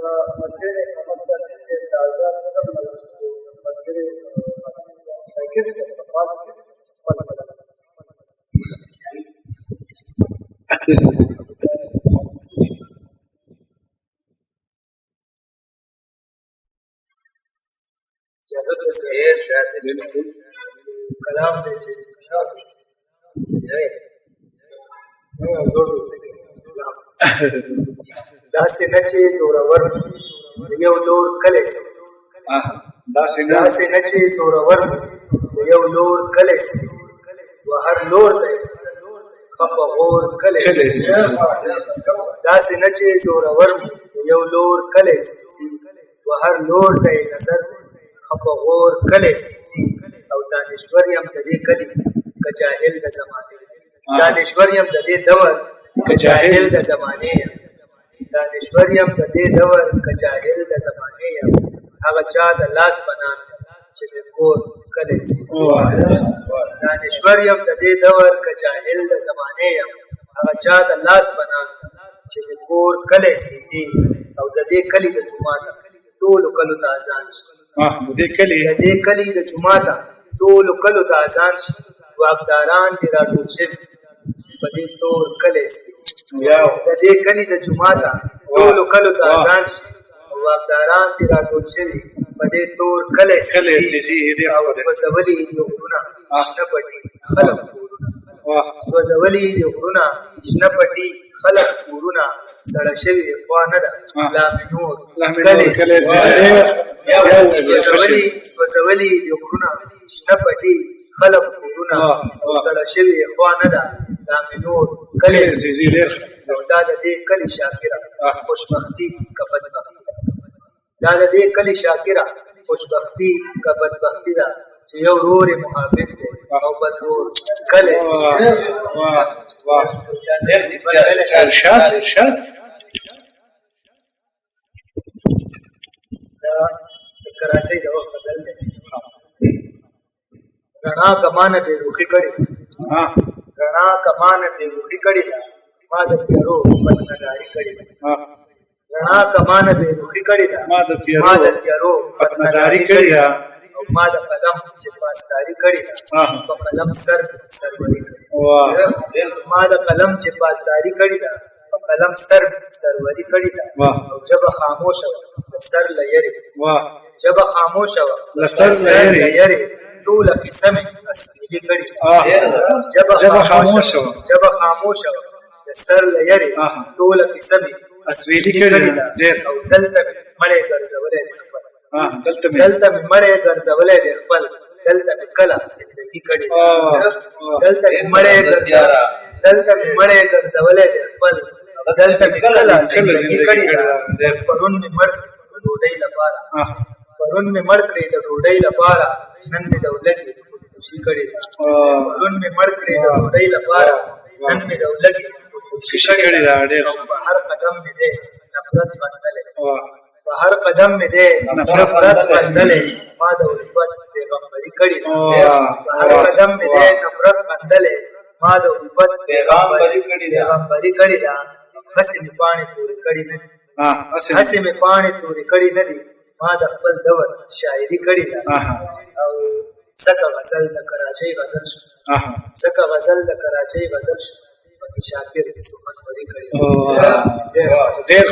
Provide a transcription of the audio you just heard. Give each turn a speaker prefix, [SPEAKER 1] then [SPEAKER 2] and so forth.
[SPEAKER 1] ملګری محمد صالح صاحب د آزاد نظم نه وروسته ملګری شاکر صاحب په پاس کې خپل قلم اجازه ده صحیح شاید کلام دی چې زور وسګي داسې نه چې زورور یو لور کلی سي داسې نه چې زورور یو لور کلی سي و هر لور دی خپه غور کلی سي داسې نه چې زورور یو لور کلی سي و هر لور دی نظر خپه غور کلی سي او دانشور یم د دې کلي که جاهل د زمانې دانشور یم د دې دور که جاهل د زمانې یم دانشور یم د دې دور که جاهل د زمانې یم هغه چا د لاس بنان چې د کور کلی سي دانشور یم د دې دور که جاهل د زمانې یم هغه چا د لاس بنان چې د کور کلی سي او د دې کلي د جومات ټولو کلو ته اذان شي د دې کلي د جومات ټولو کلو ته اذان شي واکداران دې راټول شوي په دې تور کلی سي د دې کلي د جومات ټولو کلو ته اذان شي واکداران دې راټول شوي په دې تور کلی سي او سوځولي دي غرونه شنه پټي خلک کورونه سوځولي دي غرونه شنه پټي خلک کورونه سړه شوي خوا نه ده لا مې نور کلی سوځولي دي غرونه شنه پټي خلق کورونه او سړه شوي خوا نه ده دا مې نور کلی او دا د دې کلي شاکره خوشبختي که بدبختي ده دا د دې کلي شاکره خوشبختي که بدبختي ده چې یو ورور یې محافظ دی او بل ورور کلی
[SPEAKER 2] ارشاد
[SPEAKER 1] دا د کراچۍ د وخت بدل دی رڼا کمانه بې روخي کړې رڼا کمانه بې روخي کړې ده ما د تیارو بدنداري کړې ده رڼا کمانه بې روخي کړې ده ما د تیارو بدنداري کړې ده او ما د قلم چې پاسداري کړې ده په قلم سروري کړې ما د قلم چې پاسداري کړې ده په قلم سروري کړې ده او ژبه خاموشه وه د سر له یرې ژبه خاموشه وه د سر له یرې ټوله قصه مې اسویلي کړې ژبه خاموشه وه د سر له یرې ټوله قصه مې اسویلي کړې او دلته مې مړی ګرځولی دی خپل دلته مې مړی ګرځولی دی خپل دلته مې کله زندګي کړې دلته مې مړی ګرځولی دی خپل دلته مې کله زندګي کړې ده پرون مې مړ د ډوډۍ لپاره پرون مې مړ کړې د ډوډۍ لپاره نن مې د ولږې خودکشي کړې ده پرون مې مړ کړې د ډوډۍ لپاره نن مې د ولږې خودکشي کړې ده او په هر قدم مې دی نفرت غندلی په هر قدم مې دی نفرت غندلی ما د الفت پیغمبري کړې ده په هر قدم مې دی نفرت غندلی ما د الفت پیغمبري کړې ده هسې مې پاڼې تورې کړې نه دي هسې مې پاڼې تورې کړې نه دي ما د خپل دور شاعري کړې ده او ځکه غزل د کراچۍ غزل شو ځکه غزل د کراچۍ غزل شو پکې شاکر سخنوري کړې ده ډېر